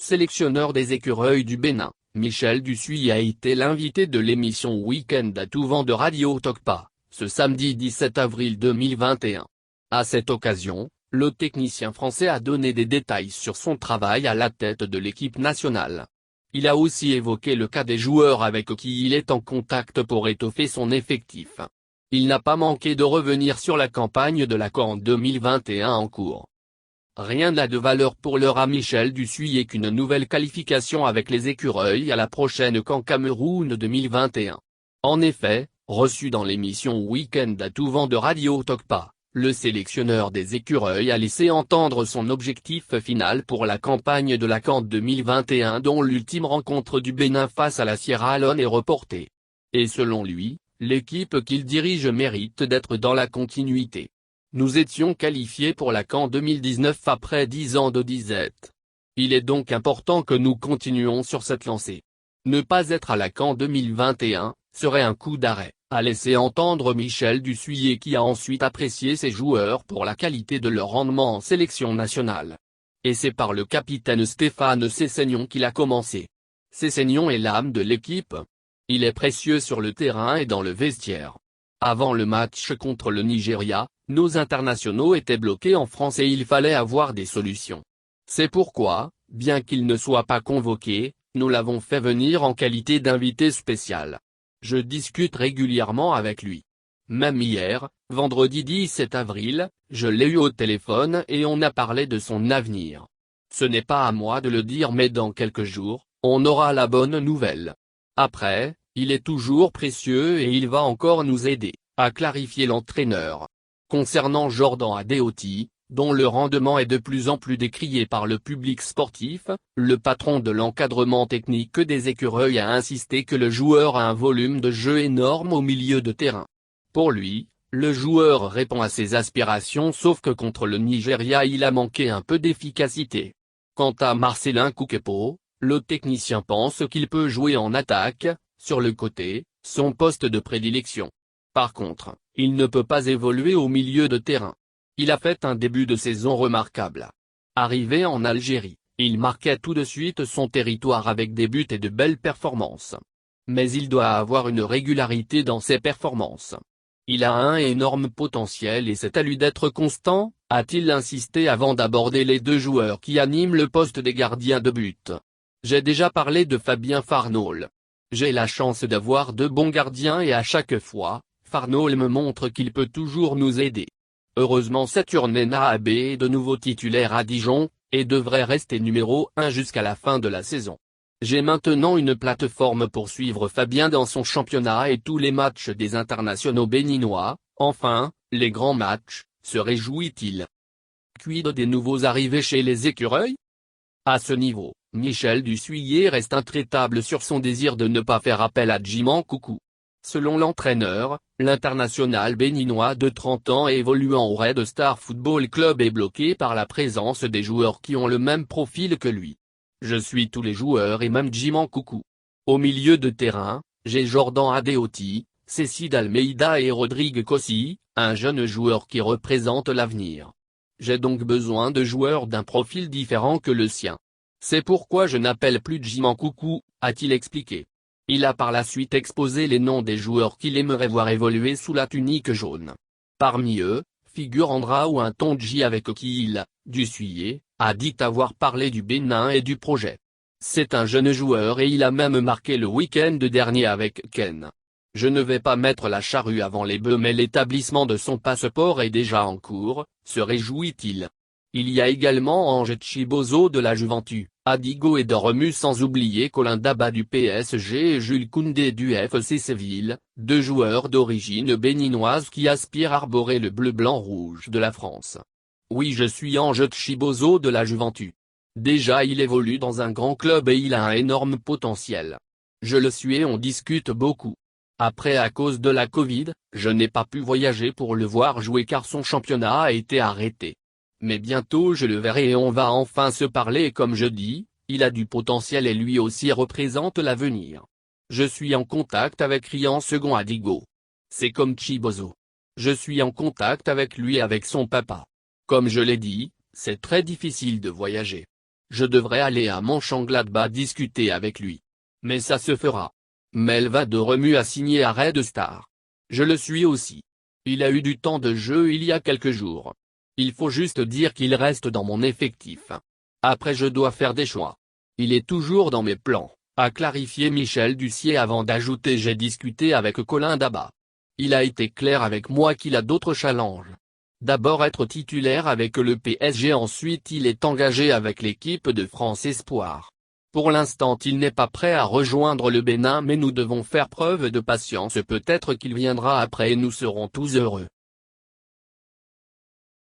sélectionneur des Écureuils du Bénin, Michel Dussuyer a été l'invité de l'émission Week-end à tout vent de Radio Tokpa, ce samedi 17 avril 2021. À cette occasion, le technicien français a donné des détails sur son travail à la tête de l'équipe nationale. Il a aussi évoqué le cas des joueurs avec qui il est en contact pour étoffer son effectif. Il n'a pas manqué de revenir sur la campagne de la CAN 2021 en cours. Rien n'a de valeur pour l'heure à Michel Dussuyer qu'une nouvelle qualification avec les Écureuils à la prochaine CAN Cameroun 2021. En effet, reçu dans l'émission Week-end à tout vent de Radio Tokpa, le sélectionneur des Écureuils a laissé entendre son objectif final pour la campagne de la CAN 2021 dont l'ultime rencontre du Bénin face à la Sierra Leone est reportée. Et selon lui, l'équipe qu'il dirige mérite d'être dans la continuité. Nous étions qualifiés pour la CAN 2019 après 10 ans de disette. Il est donc important que nous continuions sur cette lancée. Ne pas être à la CAN 2021, serait un coup d'arrêt, a laissé entendre Michel Dussuyer qui a ensuite apprécié ses joueurs pour la qualité de leur rendement en sélection nationale. Et c'est par le capitaine Stéphane Sessegnon qu'il a commencé. Sessegnon est l'âme de l'équipe. Il est précieux sur le terrain et dans le vestiaire. Avant le match contre le Nigeria, nos internationaux étaient bloqués en France et il fallait avoir des solutions. C'est pourquoi, bien qu'il ne soit pas convoqué, nous l'avons fait venir en qualité d'invité spécial. Je discute régulièrement avec lui. Même hier, vendredi 17 avril, je l'ai eu au téléphone et on a parlé de son avenir. Ce n'est pas à moi de le dire mais dans quelques jours, on aura la bonne nouvelle. Après, il est toujours précieux et il va encore nous aider, a clarifié l'entraîneur. Concernant Jordan Adeoti, dont le rendement est de plus en plus décrié par le public sportif, le patron de l'encadrement technique des Écureuils a insisté que le joueur a un volume de jeu énorme au milieu de terrain. Pour lui, le joueur répond à ses aspirations sauf que contre le Nigeria il a manqué un peu d'efficacité. Quant à Marcelin Koukepo, le technicien pense qu'il peut jouer en attaque, sur le côté, son poste de prédilection. Par contre, il ne peut pas évoluer au milieu de terrain. Il a fait un début de saison remarquable. Arrivé en Algérie, il marquait tout de suite son territoire avec des buts et de belles performances. Mais il doit avoir une régularité dans ses performances. Il a un énorme potentiel et c'est à lui d'être constant, a-t-il insisté avant d'aborder les deux joueurs qui animent le poste des gardiens de but. J'ai déjà parlé de Fabien Farnol. J'ai la chance d'avoir de bons gardiens et à chaque fois, Farnol me montre qu'il peut toujours nous aider. Heureusement Saturnin Abe est de nouveau titulaire à Dijon, et devrait rester numéro 1 jusqu'à la fin de la saison. J'ai maintenant une plateforme pour suivre Fabien dans son championnat et tous les matchs des internationaux béninois, enfin, les grands matchs, se réjouit-il. Quid des nouveaux arrivés chez les Écureuils? À ce niveau, Michel Dussuyer reste intraitable sur son désir de ne pas faire appel à Djimon Coucou. Selon l'entraîneur, l'international béninois de 30 ans évoluant au Red Star Football Club est bloqué par la présence des joueurs qui ont le même profil que lui. Je suis tous les joueurs et même Djimon Coucou. Au milieu de terrain, j'ai Jordan Adeoti, Cécile Almeida et Rodrigue Kossi, un jeune joueur qui représente l'avenir. J'ai donc besoin de joueurs d'un profil différent que le sien. C'est pourquoi je n'appelle plus Djimon Coucou, a-t-il expliqué. Il a par la suite exposé les noms des joueurs qu'il aimerait voir évoluer sous la tunique jaune. Parmi eux, figure Andra un Tondji avec qui il, Dussuyer, a dit avoir parlé du Bénin et du projet. C'est un jeune joueur et il a même marqué le week-end dernier avec Ken. Je ne vais pas mettre la charrue avant les bœufs mais l'établissement de son passeport est déjà en cours, se réjouit-il. Il y a également Ange Chibozo de la Juventus, Adigo et Dormu sans oublier Colin Daba du PSG et Jules Koundé du FC Séville, deux joueurs d'origine béninoise qui aspirent à arborer le bleu-blanc-rouge de la France. Oui, je suis Ange Chibozo de la Juventus. Déjà il évolue dans un grand club et il a un énorme potentiel. Je le suis et on discute beaucoup. Après à cause de la Covid, je n'ai pas pu voyager pour le voir jouer car son championnat a été arrêté. Mais bientôt je le verrai et on va enfin se parler et comme je dis, il a du potentiel et lui aussi représente l'avenir. Je suis en contact avec Rian Second Adigo. C'est comme Chibozo. Je suis en contact avec lui et avec son papa. Comme je l'ai dit, c'est très difficile de voyager. Je devrais aller à Mönchengladbach discuter avec lui. Mais ça se fera. Melva de Remue a signé à Red Star. Je le suis aussi. Il a eu du temps de jeu il y a quelques jours. Il faut juste dire qu'il reste dans mon effectif. Après je dois faire des choix. Il est toujours dans mes plans, a clarifié Michel Ducier avant d'ajouter: j'ai discuté avec Colin Daba. Il a été clair avec moi qu'il a d'autres challenges. D'abord être titulaire avec le PSG, ensuite il est engagé avec l'équipe de France Espoir. Pour l'instant il n'est pas prêt à rejoindre le Bénin, mais nous devons faire preuve de patience, peut-être qu'il viendra après et nous serons tous heureux.